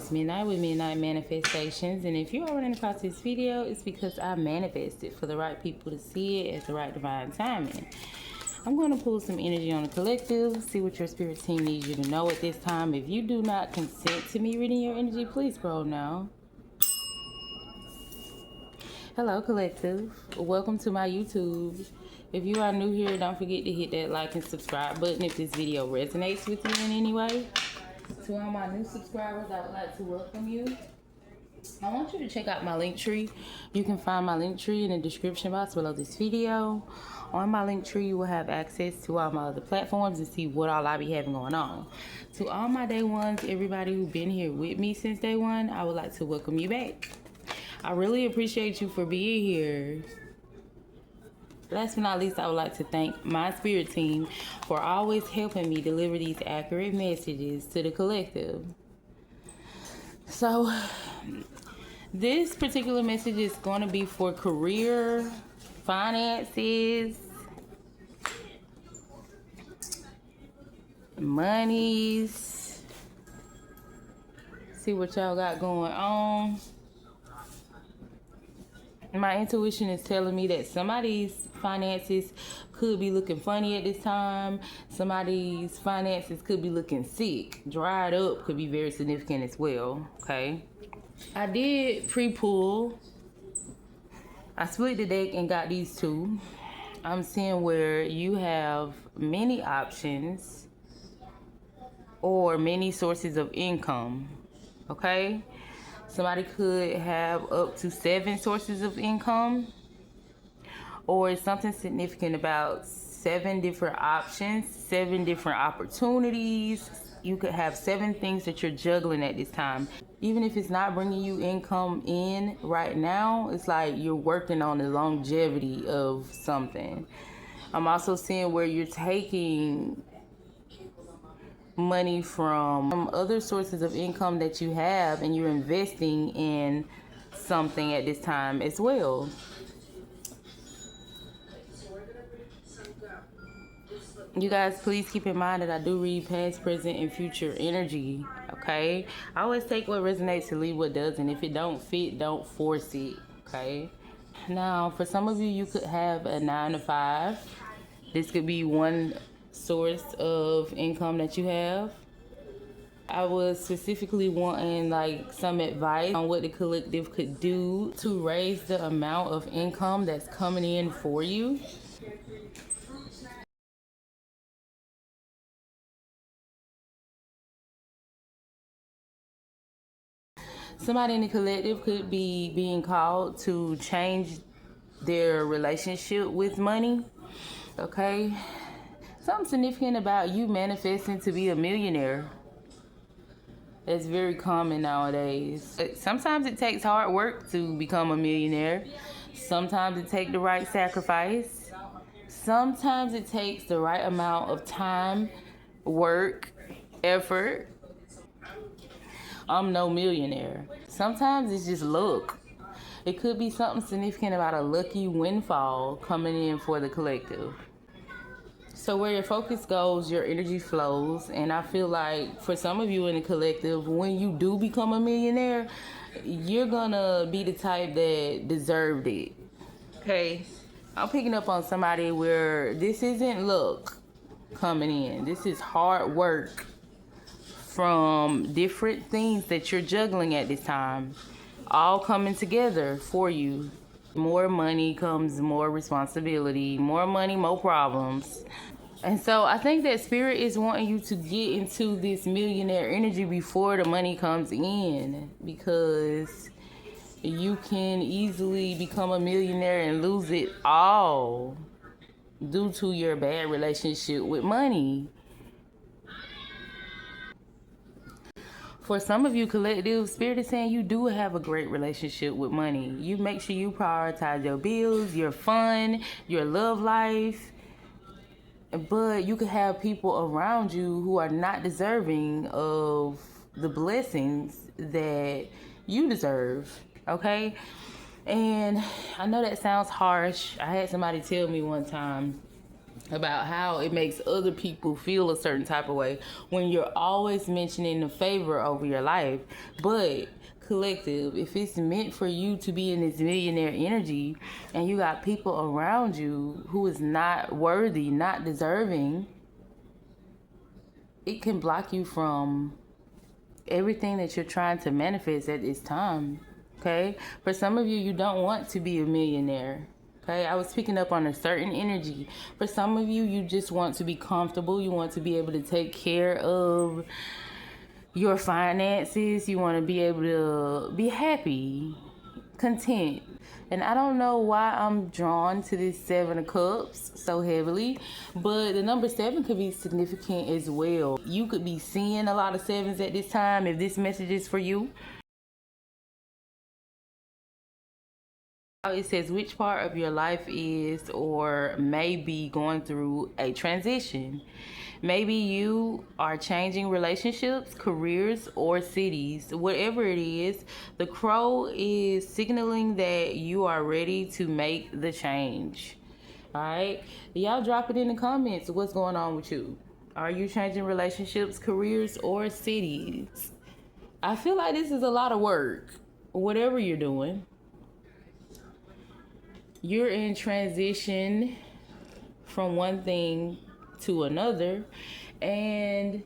It's Midnight with Midnight Manifestations, and if you are running across this video, it's because I manifested for the right people to see it at the right divine timing. I'm going to pull some energy on the collective, see what your spirit team needs you to know at this time. If you do not consent to me reading your energy, please scroll now. Hello, collective. Welcome to my YouTube. If you are new here, don't forget to hit that like and subscribe button if this video resonates with you in any way. To all my new subscribers, I would like to welcome you. I want you to check out my link tree. You can find my link tree in the description box below this video. On my link tree, you will have access to all my other platforms and see what all I be having going on. To all my day ones, everybody who's been here with me since day one, I would like to welcome you back. I really appreciate you for being here. Last but not least, I would like to thank my spirit team for always helping me deliver these accurate messages to the collective. So, this particular message is going to be for career, finances, monies. See what y'all got going on. My intuition is telling me that somebody's finances could be looking funny at this time. Somebody's finances could be looking sick. Dried up could be very significant as well, okay? I did pre-pull. I split the deck and got these two. I'm seeing where you have many options or many sources of income, okay? Somebody could have up to 7 sources of income, or it's something significant about 7 different options, 7 different opportunities. You could have 7 things that you're juggling at this time. Even if it's not bringing you income in right now, it's like you're working on the longevity of something. I'm also seeing where you're taking money from other sources of income that you have and you're investing in something at this time as well. You guys, please keep in mind that I do read past, present, and future energy, okay? I always take what resonates and leave what doesn't. If it don't fit, don't force it, okay? Now, for some of you, you could have a 9 to 5. This could be one source of income that you have. I was specifically wanting like some advice on what the collective could do to raise the amount of income that's coming in for you. Somebody in the collective could be being called to change their relationship with money, okay? Something significant about you manifesting to be a millionaire. That's very common nowadays. Sometimes it takes hard work to become a millionaire. Sometimes it takes the right sacrifice. Sometimes it takes the right amount of time, work, effort. I'm no millionaire. Sometimes it's just luck. It could be something significant about a lucky windfall coming in for the collective. So where your focus goes, your energy flows. And I feel like for some of you in the collective, when you do become a millionaire, you're gonna be the type that deserved it. Okay? I'm picking up on somebody where this isn't luck coming in. This is hard work from different things that you're juggling at this time, all coming together for you. More money comes more responsibility. More money, more problems. And so I think that spirit is wanting you to get into this millionaire energy before the money comes in, because you can easily become a millionaire and lose it all due to your bad relationship with money. For some of you collective, spirit is saying you do have a great relationship with money. You make sure you prioritize your bills, your fun, your love life. But you could have people around you who are not deserving of the blessings that you deserve, okay? And I know that sounds harsh. I had somebody tell me one time, about how it makes other people feel a certain type of way when you're always mentioning the favor over your life. But collective, if it's meant for you to be in this millionaire energy and you got people around you who is not worthy, not deserving, it can block you from everything that you're trying to manifest at this time. Okay, for some of you, you don't want to be a millionaire. Okay, I was picking up on a certain energy. For some of you, you just want to be comfortable. You want to be able to take care of your finances. You want to be able to be happy, content. And I don't know why I'm drawn to this Seven of Cups so heavily, but the number 7 could be significant as well. You could be seeing a lot of 7s at this time if this message is for you. It says which part of your life is or may be going through a transition. Maybe you are changing relationships, careers, or cities. Whatever it is, the crow is signaling that you are ready to make the change. All right? Y'all drop it in the comments. What's going on with you? Are you changing relationships, careers, or cities? I feel like this is a lot of work. Whatever you're doing. You're in transition from one thing to another, and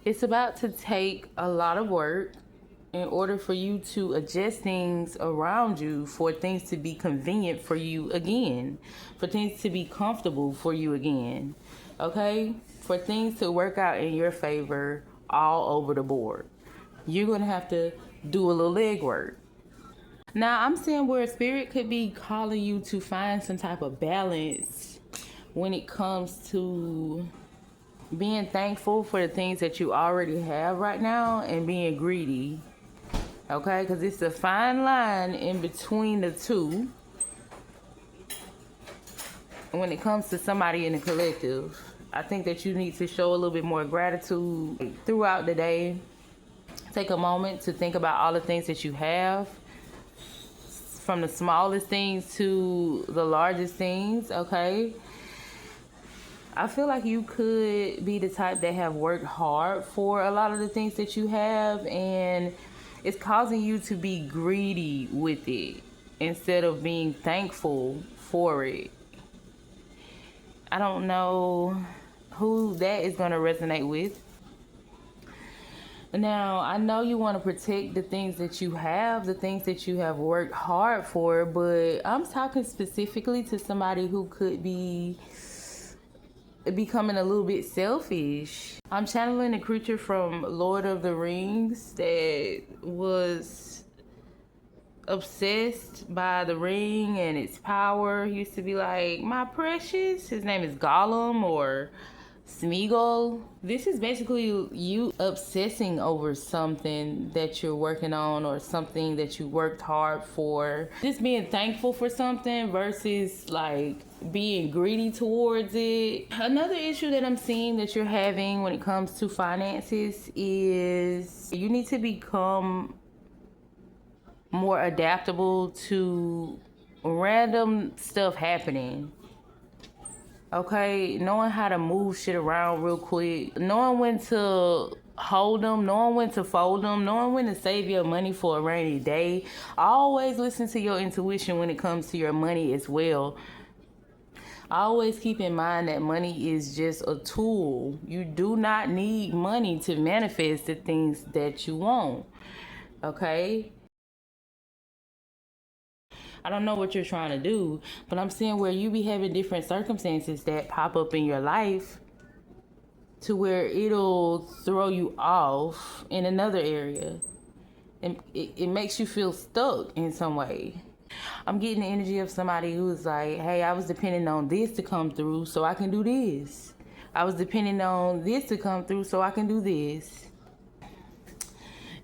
it's about to take a lot of work in order for you to adjust things around you, for things to be convenient for you again, for things to be comfortable for you again, okay? For things to work out in your favor all over the board. You're gonna have to do a little legwork. Now, I'm seeing where spirit could be calling you to find some type of balance when it comes to being thankful for the things that you already have right now and being greedy. Okay? Because it's a fine line in between the two when it comes to somebody in the collective. I think that you need to show a little bit more gratitude throughout the day. Take a moment to think about all the things that you have, from the smallest things to the largest things, okay? I feel like you could be the type that have worked hard for a lot of the things that you have, and it's causing you to be greedy with it instead of being thankful for it. I don't know who that is going to resonate with. Now, I know you want to protect the things that you have, the things that you have worked hard for, but I'm talking specifically to somebody who could be becoming a little bit selfish. I'm channeling a creature from Lord of the Rings that was obsessed by the ring and its power. He used to be like, my precious. His name is Gollum or Smeagol. This is basically you obsessing over something that you're working on or something that you worked hard for. Just being thankful for something versus like being greedy towards it. Another issue that I'm seeing that you're having when it comes to finances is you need to become more adaptable to random stuff happening. Okay, knowing how to move shit around real quick, knowing when to hold them, knowing when to fold them, knowing when to save your money for a rainy day. Always listen to your intuition when it comes to your money as well. Always keep in mind that money is just a tool. You do not need money to manifest the things that you want. Okay? I don't know what you're trying to do, but I'm seeing where you be having different circumstances that pop up in your life to where it'll throw you off in another area. And it makes you feel stuck in some way. I'm getting the energy of somebody who's like, hey, I was depending on this to come through so I can do this. I was depending on this to come through so I can do this.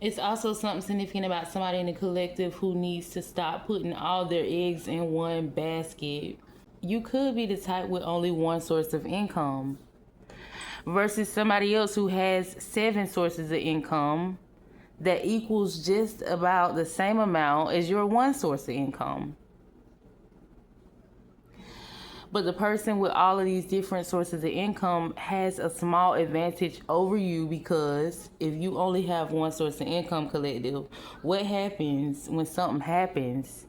It's also something significant about somebody in the collective who needs to stop putting all their eggs in one basket. You could be the type with only one source of income versus somebody else who has 7 sources of income that equals just about the same amount as your one source of income. But the person with all of these different sources of income has a small advantage over you, because if you only have one source of income, collective, what happens when something happens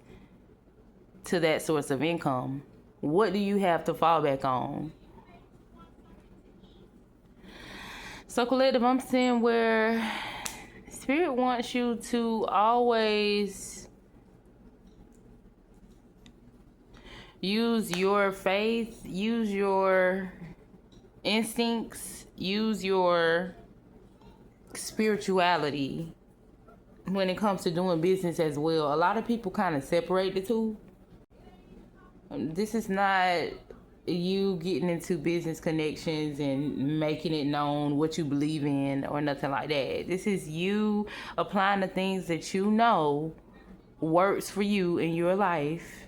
to that source of income? What do you have to fall back on? So, collective, I'm seeing where Spirit wants you to always use your faith, use your instincts, use your spirituality when it comes to doing business as well. A lot of people kind of separate the two. This is not you getting into business connections and making it known what you believe in or nothing like that. This is you applying the things that you know works for you in your life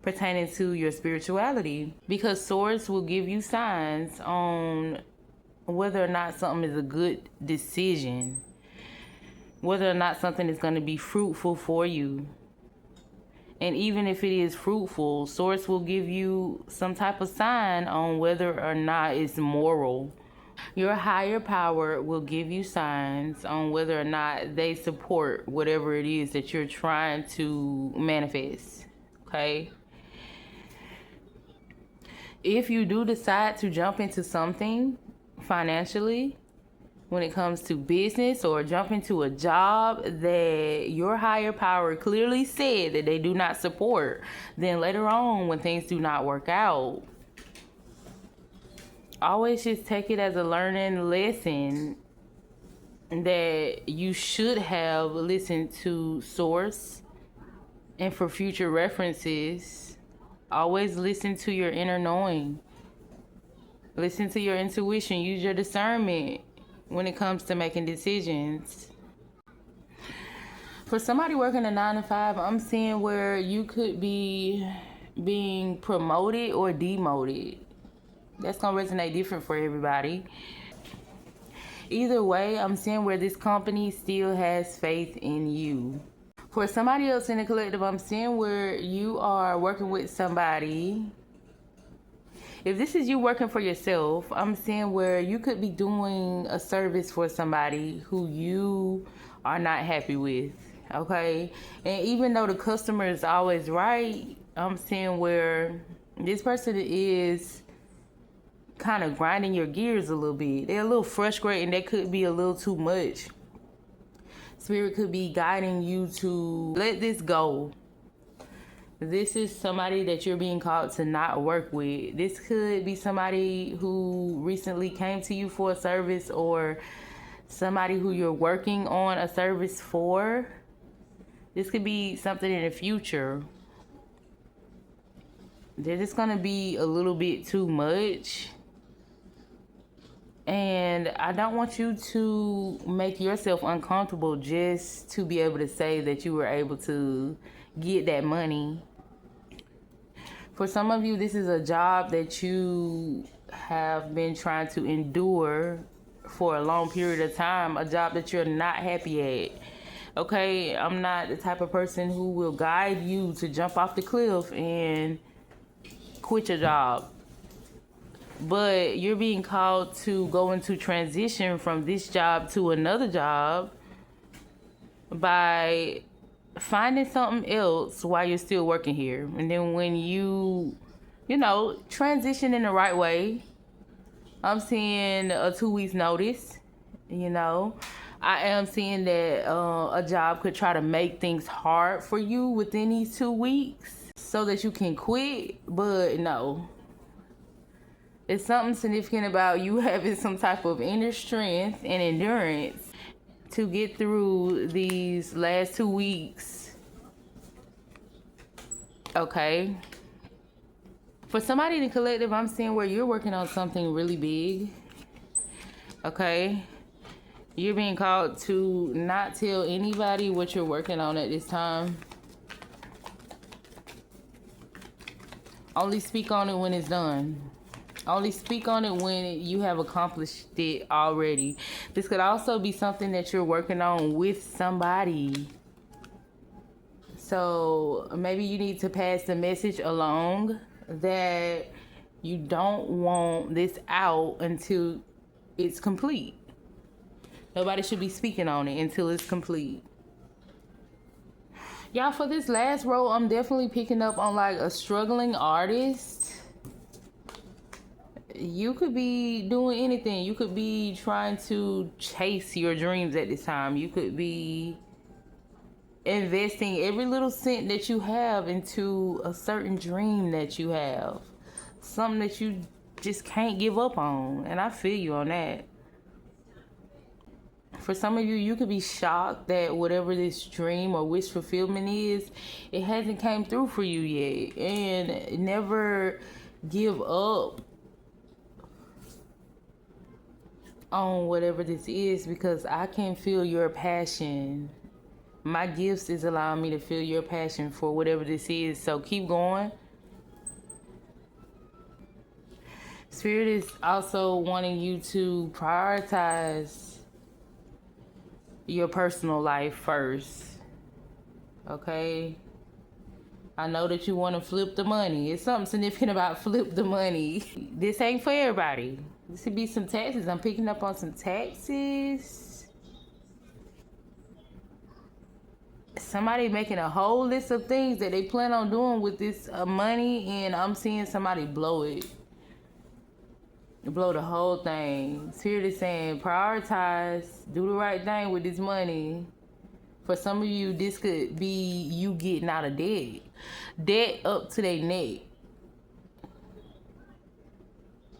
pertaining to your spirituality, because Source will give you signs on whether or not something is a good decision, whether or not something is going to be fruitful for you. And even if it is fruitful, Source will give you some type of sign on whether or not it's moral. Your higher power will give you signs on whether or not they support whatever it is that you're trying to manifest. Okay? If you do decide to jump into something financially, when it comes to business, or jump into a job that your higher power clearly said that they do not support, then later on when things do not work out, always just take it as a learning lesson that you should have listened to Source. And for future references, always listen to your inner knowing. Listen to your intuition. Use your discernment when it comes to making decisions. For somebody working a 9-to-5, I'm seeing where you could be being promoted or demoted. That's going to resonate different for everybody. Either way, I'm seeing where this company still has faith in you. For somebody else in the collective, I'm seeing where you are working with somebody. If this is you working for yourself, I'm seeing where you could be doing a service for somebody who you are not happy with, okay? And even though the customer is always right, I'm seeing where this person is kind of grinding your gears a little bit. They're a little frustrating. They could be a little too much. Spirit could be guiding you to let this go. This is somebody that you're being called to not work with. This could be somebody who recently came to you for a service, or somebody who you're working on a service for. This could be something in the future. They're just going to be a little bit too much. And I don't want you to make yourself uncomfortable just to be able to say that you were able to get that money. For some of you, this is a job that you have been trying to endure for a long period of time, a job that you're not happy at. Okay, I'm not the type of person who will guide you to jump off the cliff and quit your job. But you're being called to go into transition from this job to another job by finding something else while you're still working here. And then when you transition in the right way, I'm seeing a 2 weeks notice. I am seeing that a job could try to make things hard for you within these 2 weeks so that you can quit. But no, it's something significant about you having some type of inner strength and endurance to get through these last 2 weeks. Okay. For somebody in the collective, I'm seeing where you're working on something really big. Okay. You're being called to not tell anybody what you're working on at this time. Only speak on it when it's done. Only speak on it when you have accomplished it already. This could also be something that you're working on with somebody. So maybe you need to pass the message along that you don't want this out until it's complete. Nobody should be speaking on it until it's complete. Y'all, for this last row, I'm definitely picking up on like a struggling artist. You could be doing anything. You could be trying to chase your dreams at this time. You could be investing every little cent that you have into a certain dream that you have. Something that you just can't give up on. And I feel you on that. For some of you, you could be shocked that whatever this dream or wish fulfillment is, it hasn't came through for you yet. And never give up on whatever this is, because I can feel your passion. My gifts is allowing me to feel your passion for whatever this is. So keep going. Spirit is also wanting you to prioritize your personal life first. Okay? I know that you want to flip the money. It's something significant about flip the money. This ain't for everybody. This could be some taxes. I'm picking up on some taxes. Somebody making a whole list of things that they plan on doing with this money, and I'm seeing somebody blow it. Blow the whole thing. Spirit is saying prioritize, do the right thing with this money. For some of you, this could be you getting out of debt. Debt up to their neck.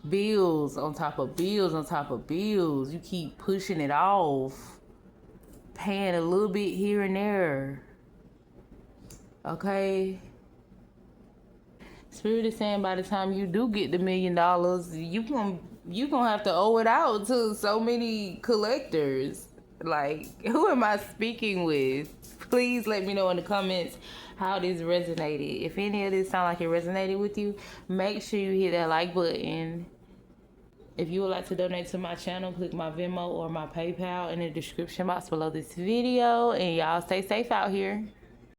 Bills on top of bills on top of bills. You keep pushing it off. Paying a little bit here and there. Okay? Spirit is saying by the time you do get the $1 million, you gonna have to owe it out to so many collectors. Like, who am I speaking with? Please let me know in the comments how this resonated. If any of this sound like it resonated with you, make sure you hit that like button. If you would like to donate to my channel, click my Venmo or my PayPal in the description box below this video. And y'all stay safe out here.